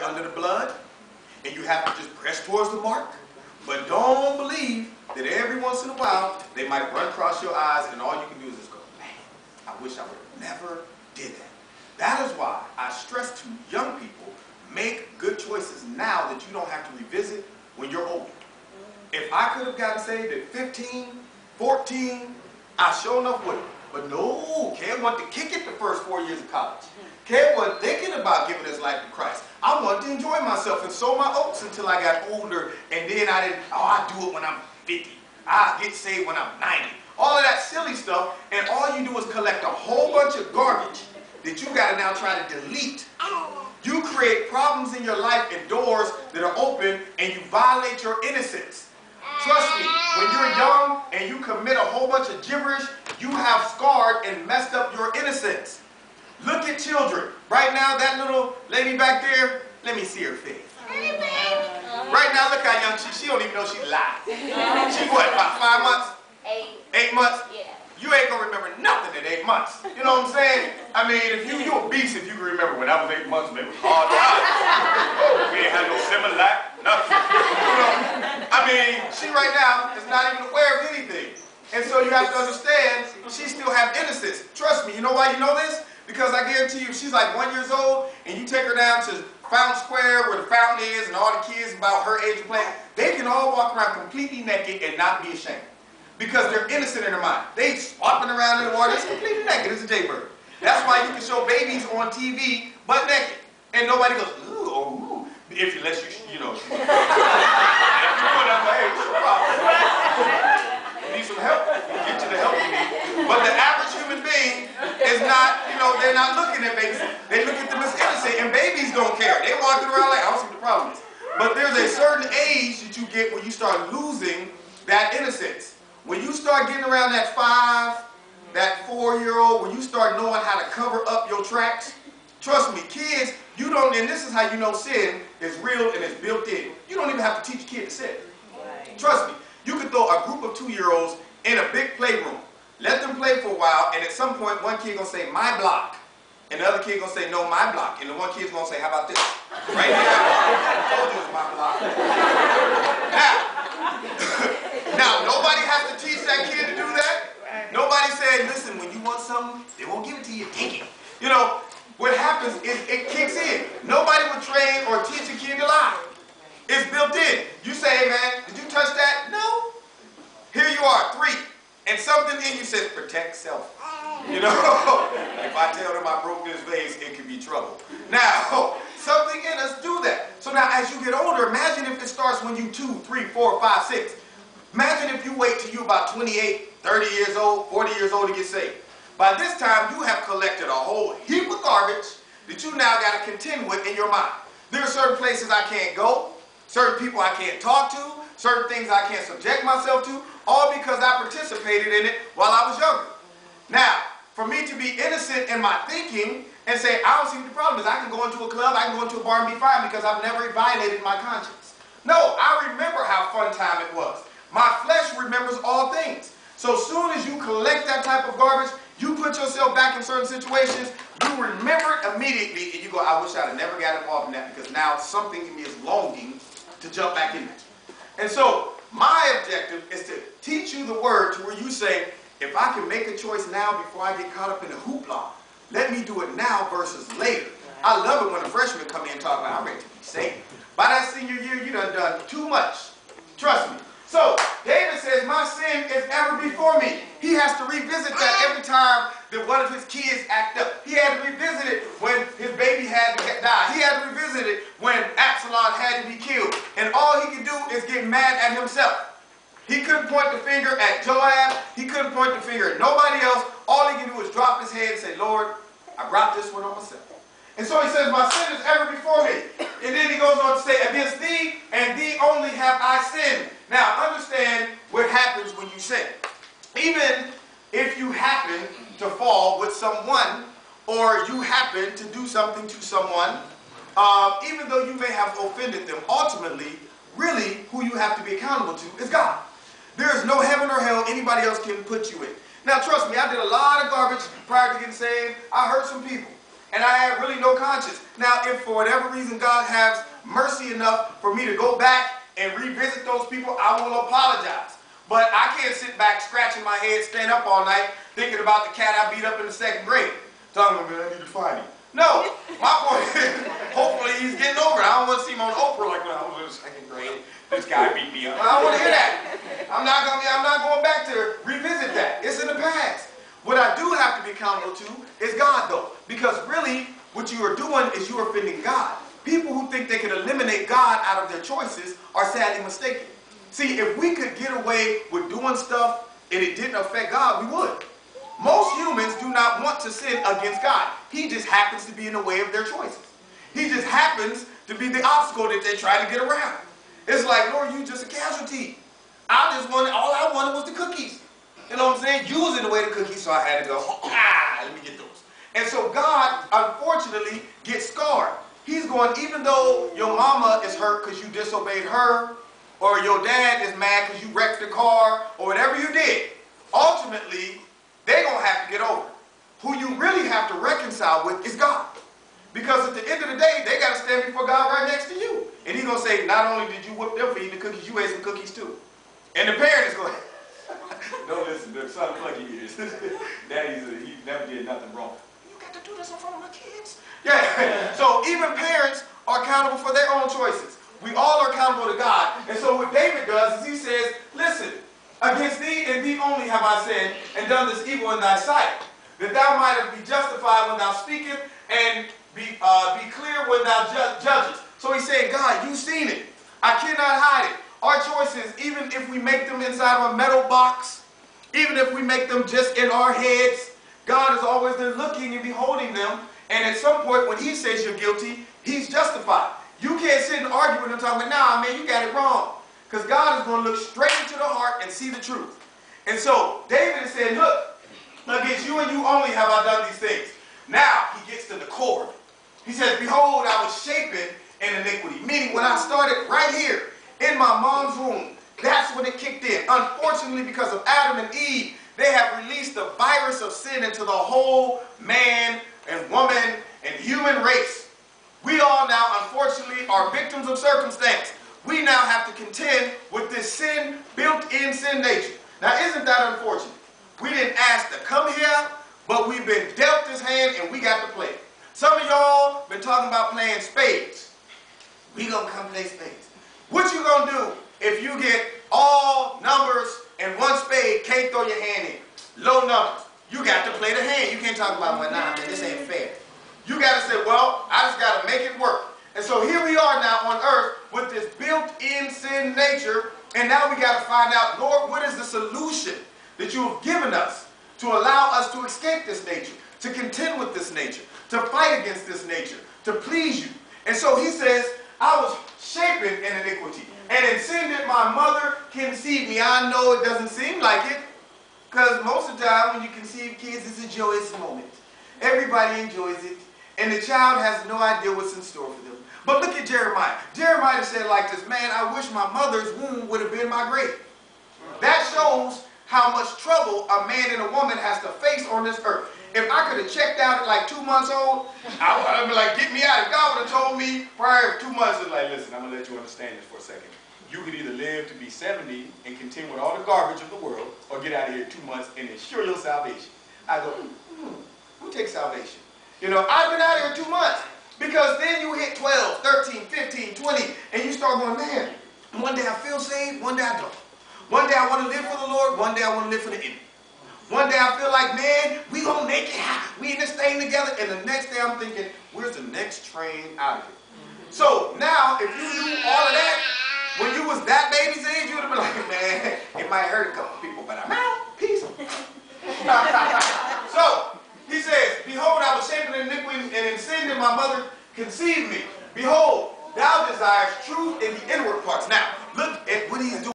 under the blood, and you have to just press towards the mark. But don't believe that every once in a while they might run across your eyes and all you can do is just go, man, I wish I would have never did that. That is why I stress to young people, make good choices now that you don't have to revisit when you're older. If I could have gotten saved at 15, 14, I sure enough would have. But no, Kev wanted to kick it the first 4 years of college. Kev wasn't thinking about giving his life to Christ. I wanted to enjoy myself and sow my oats until I got older, and then I didn't, I do it when I'm 50. I get saved when I'm 90. All of that silly stuff, and all you do is collect a whole bunch of garbage that you got to now try to delete. You create problems in your life and doors that are open, and you violate your innocence. Trust me, when you're young and you commit a whole bunch of gibberish, you have scarred and messed up your innocence. Look at children. Right now, that little lady back there, let me see her face. Right now, look how young she is. She don't even know she's alive. She what, about 5 months? 8 months? Yeah. You ain't gonna remember nothing in 8 months. You know what I'm saying? I mean, if you a beast if you can remember when I was 8 months, maybe hard time. We ain't had no Similac, nothing. You know, I mean, she right now is not even aware of anything. And so you have to understand, she still have innocence. Trust me, you know why you know this? Because I guarantee you, if she's like 1 year old and you take her down to Fountain Square where the fountain is and all the kids about her age playing, they can all walk around completely naked and not be ashamed. Because they're innocent in their mind. They swapping around in the water, it's completely naked, it's a jaybird. That's why you can show babies on TV butt naked. And nobody goes, ooh, oh, ooh. Unless you know. If you put up, hey, what's your problem? You need some help? We'll get you the help you need. But the average human being is not, they're not looking at babies. They look at them as innocent, and babies don't care. They're walking around like, I don't see what the problem is. But there's a certain age that you get when you start losing that innocence. When you start getting around that 5, that 4-year-old, when you start knowing how to cover up your tracks, trust me, kids, you don't, and this is how you know sin is real and it's built in. You don't even have to teach a kid to sin. Right. Trust me, you could throw a group of 2-year-olds in a big playroom, let them play for a while, and at some point one kid gonna say, my block. And the other kid gonna say, no, my block. And the one kid's gonna say, how about this? Right here, I told you it's my block. Now, nobody has to teach that kid to do that. Nobody said, listen, when you want something, they won't give it to you, take it. What happens is it kicks in. Nobody would train or teach a kid to lie. It's built in. You say, hey man, did you touch that? No. Here you are, 3. And something in you says, protect self. If I tell them I broke this vase, it could be trouble. Now, something in us do that. So now as you get older, imagine if it starts when you 2, 3, 4, 5, 6. Imagine if you wait till you're about 28, 30 years old, 40 years old to get saved. By this time, you have collected a whole heap of garbage that you now got to contend with in your mind. There are certain places I can't go, certain people I can't talk to, certain things I can't subject myself to, all because I participated in it while I was younger. Now, for me to be innocent in my thinking and say, I don't see what the problem is. I can go into a club, I can go into a bar and be fine because I've never violated my conscience. No, I remember how fun time it was. My flesh remembers all things. So soon as you collect that type of garbage, you put yourself back in certain situations, you remember it immediately, and you go, I wish I'd have never got involved in that because now something in me is longing to jump back in it. And so my objective is to teach you the word to where you say, if I can make a choice now before I get caught up in the hoopla, let me do it now versus later. I love it when a freshman come in and talk about, I'm ready to be saved. By that senior year, you done too much. Trust me. So, David says, my sin is ever before me. He has to revisit that every time that one of his kids act up. He had to revisit it when his baby had to die. He had to revisit it when Absalom had to be killed. And all he could do is get mad at himself. He couldn't point the finger at Joab. He couldn't point the finger at nobody else. All he can do is drop his head and say, Lord, I brought this one on myself. And so he says, my sin is ever before me. And then he goes on to say, against thee and thee only have I sinned. Now, understand what happens when you sin. Even if you happen to fall with someone, or you happen to do something to someone, even though you may have offended them, ultimately, really, who you have to be accountable to is God. There is no heaven or hell anybody else can put you in. Now, trust me, I did a lot of garbage prior to getting saved. I hurt some people. and I had really no conscience. Now, if for whatever reason God has mercy enough for me to go back and revisit those people, I will apologize. But I can't sit back scratching my head, stand up all night, thinking about the cat I beat up in the 2nd grade. Telling him, man, I need to find him. No, my point is, hopefully he's getting over it. I don't want to see him on Oprah like when I was in the 2nd grade. This guy beat me up. I don't want to hear that. I'm not going back to revisit that. It's in the past. What I do have to be accountable to is God, though. Because really, what you are doing is you are offending God. People who think they can eliminate God out of their choices are sadly mistaken. See, if we could get away with doing stuff and it didn't affect God, we would. Most humans do not want to sin against God. He just happens to be in the way of their choices. He just happens to be the obstacle that they try to get around. It's like, Lord, you just a casualty. All I wanted was the cookies. You know what I'm saying? You was in the way of the cookies, so I had to go, let me get those. And so God, unfortunately, gets scarred. He's going, even though your mama is hurt because you disobeyed her, or your dad is mad because you wrecked the car, or whatever you did, ultimately, they're going to have to get over it. Who you really have to reconcile with is God. Because at the end of the day, they got to stand before God right next to you. And he's going to say, not only did you whoop them for eating the cookies, you ate some cookies too. And the parent is going, don't listen to son like he is. He never did nothing wrong. You got to do this in front of my kids. Yeah. So even parents are accountable for their own choices. We all are accountable to God. And so what David does is he says, listen, against thee and thee only have I sinned and done this evil in thy sight, that thou mightest be justified when thou speakest and be clear when thou judgest. So he's saying, God, you've seen it. I cannot hide it. Our choices, even if we make them inside of a metal box, even if we make them just in our heads, God is always there looking and beholding them. And at some point when he says you're guilty, he's justified. You can't sit and argue with him talking about, nah, man, you got it wrong. Because God is going to look straight into the heart and see the truth. And so David is saying, look, against you and you only have I done these things. Now he gets to the core of it. He says, behold, I was shapen in iniquity. Meaning when I started right here in my mom's womb, that's when it kicked in. Unfortunately, because of Adam and Eve, they have released the virus of sin into the whole man and woman and human race. We all now, unfortunately, are victims of circumstance. We now have to contend with this sin, built-in sin nature. Now, isn't that unfortunate? We didn't ask to come here, but we've been dealt this hand and we got to play it. Some of y'all been talking about playing spades. We gonna come play spades. What you gonna do if you get all numbers and one spade, can't throw your hand in? Low numbers. You got to play the hand. You can't talk about, well, nah, man, this ain't fair. You got to say, well, I just got to make it work. And so here we are now on earth with this built-in sin nature, and now we got to find out, Lord, what is the solution that you have given us to allow us to escape this nature, to contend with this nature, to fight against this nature, to please you. And so he says, I was shapen in iniquity, and in sin did my mother conceive me. I know it doesn't seem like it, because most of the time when you conceive kids, it's a joyous moment. Everybody enjoys it, and the child has no idea what's in store for them. But look at Jeremiah. Jeremiah said like this, man, I wish my mother's womb would have been my grave. That shows how much trouble a man and a woman has to face on this earth. If I could have checked out at like 2 months old, I would have been like, get me out. If God would have told me prior to 2 months, it's like, listen, I'm going to let you understand this for a second. You could either live to be 70 and contend with all the garbage of the world, or get out of here 2 months and ensure your salvation. I go, who takes salvation? You know, I've been out here 2 months. Because then you hit 12, 13, 15, 20, and you start going, man, one day I feel saved, one day I don't. One day I want to live for the Lord, one day I want to live for the enemy. One day I feel like, man, we going to make it. We in this thing together. And the next day I'm thinking, where's the next train out of here? So now, if you knew all of that, when you was that baby's age, you would have been like, man, it might hurt a couple people, but I'm out. Peace. So, he says, behold, I was shapen in iniquity, and in sin did my mother conceive me. Behold, thou desirest truth in the inward parts. Now, look at what he's doing.